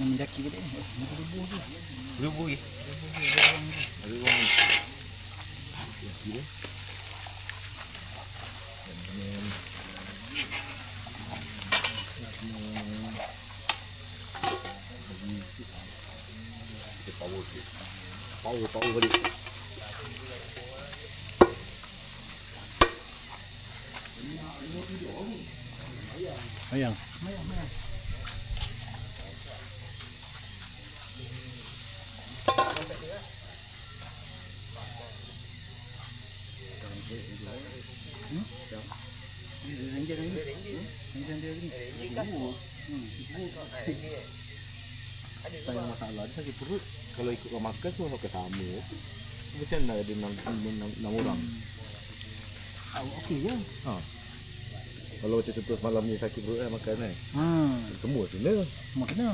mendaki dia. Ribu tu. Ribu lagi. Ada uang ni. Kira. Power balik. Ayang. Tanya masalah dia sakit perut. Kalau ikut makan semua pakai sama. Macam mana ada 6 orang? Okey je. Ha. Kalau macam contoh semalam ni sakit perut makan kan. Ha, Semua kena. semua kena.